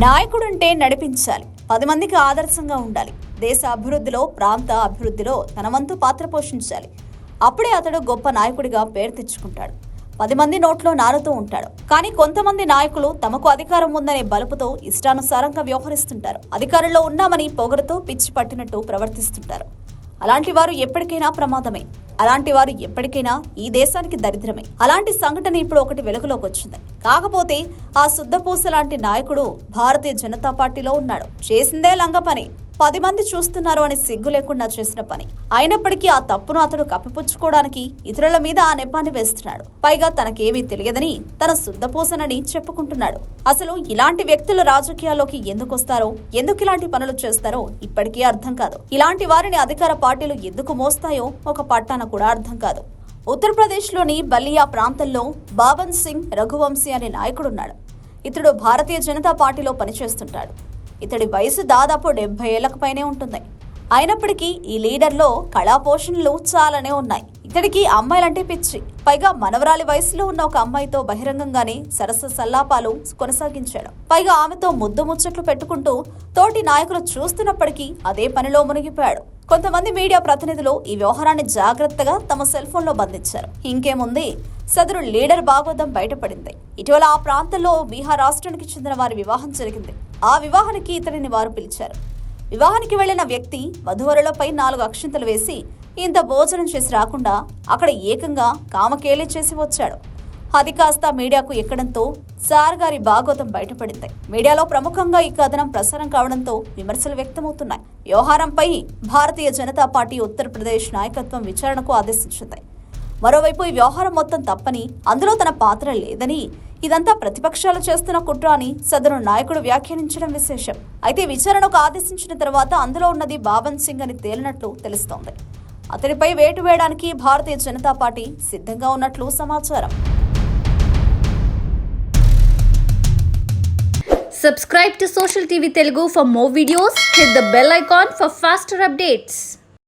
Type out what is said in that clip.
నాయకుడంటే నడిపించాలి, 10 మందికి ఆదర్శంగా ఉండాలి, దేశ అభివృద్ధిలో ప్రాంత అభివృద్ధిలో తన వంతు పాత్ర పోషించాలి. అప్పుడే అతడు గొప్ప నాయకుడిగా పేరు తెచ్చుకుంటాడు. 10 మంది నోట్లో నారుతూ ఉంటాడు. కానీ కొంతమంది నాయకులు తమకు అధికారం ఉందనే బలుపుతో ఇష్టానుసారంగా వ్యవహరిస్తుంటారు. అధికారంలో ఉన్నామని పొగరుతో పిచ్చి పట్టినట్టు ప్రవర్తిస్తుంటారు. అలాంటి వారు ఎప్పటికైనా ప్రమాదమే. అలాంటి వారు ఎప్పటికైనా ఈ దేశానికి దరిద్రమే. అలాంటి సంఘటన ఇప్పుడు ఒకటి వెలుగులోకి వచ్చింది. కాకపోతే ఆ శుద్ధపూస లాంటి నాయకుడు భారతీయ జనతా పార్టీలో ఉన్నాడు. చేసిందే లంగ పని, 10 మంది చూస్తున్నారు అని సిగ్గు లేకుండా చేసిన పని. అయినప్పటికీ ఆ తప్పును అతడు కప్పిపుచ్చుకోవడానికి ఇతరుల మీద ఆ నెపాన్ని వేస్తున్నాడు. పైగా తనకేమీ తెలియదని తన శుద్ధపూసనని చెప్పుకుంటున్నాడు. అసలు ఇలాంటి వ్యక్తులు రాజకీయాల్లోకి ఎందుకు వస్తారో, ఎందుకు ఇలాంటి పనులు చేస్తారో ఇప్పటికీ అర్థం కాదు. ఇలాంటి వారిని అధికార పార్టీలు ఎందుకు మోస్తాయో ఒక పట్టాన కూడా అర్థం కాదు. ఉత్తరప్రదేశ్లోని బల్లియా ప్రాంతంలో బాబన్ సింగ్ రఘువంశీ అనే నాయకుడున్నాడు. ఇతడు భారతీయ జనతా పార్టీలో పనిచేస్తుంటాడు. ఇతడి వయసు దాదాపు 70 ఏళ్లకు పైనే ఉంటుంది. అయినప్పటికీ ఈ లీడర్లో కళాపోషణలు చాలానే ఉన్నాయి. ఇతడికి అమ్మాయిలంటే పిచ్చి. పైగా మనవరాలి వయసులో ఉన్న ఒక అమ్మాయితో బహిరంగంగానే సరస సల్లాపాలు కొనసాగించాడు. పైగా ఆమెతో ముద్దు ముచ్చట్లు పెట్టుకుంటూ తోటి నాయకులు చూస్తున్నప్పటికీ అదే పనిలో మునిగిపోయాడు. కొంతమంది మీడియా ప్రతినిధులు ఈ వ్యవహారాన్ని జాగ్రత్తగా తమ సెల్ ఫోన్లో బంధించారు. ఇంకేముంది, సదరు లీడర్ భాగవతం బయటపడింది. ఇటీవల ఆ ప్రాంతంలో బీహార్ రాష్ట్రానికి చెందిన వారి వివాహం జరిగింది. ఆ వివాహానికి ఇతడిని వారు పిలిచారు. వివాహానికి వెళ్లిన వ్యక్తి వధువరులపై 4 అక్షింతలు వేసి ఇంత భోజనం చేసి రాకుండా అక్కడ ఏకంగా కామకేళి చేసి వచ్చాడు. అది కాస్త మీడియాకు ఎక్కడంతో సార్ గారి భాగవతం బయటపడింది. మీడియాలో ప్రముఖంగా ఈ కథనం ప్రసారం కావడంతో విమర్శలు వ్యక్తమవుతున్నాయి. వ్యవహారంపై భారతీయ జనతా పార్టీ ఉత్తరప్రదేశ్ నాయకత్వం విచారణకు ఆదేశించింది. మరోవైపు ఈ వ్యవహారం మొత్తం తప్పని, అందులో తన పాత్ర లేదని, ఇదంతా ప్రతిపక్షాలు చేస్తున్న కుట్ర అని సదరు నాయకుడు వ్యాఖ్యానించడం విశేషం. అయితే విచారణకు ఆదేశించిన తర్వాత అందులో ఉన్నది బాబన్ సింగ్ అని తేలినట్లు తెలుస్తోంది. అతడిపై వేటు వేయడానికి భారతీయ జనతా పార్టీ సిద్ధంగా ఉన్నట్లు సమాచారం. Subscribe to Social TV Telugu for more videos. Hit the bell icon for faster updates.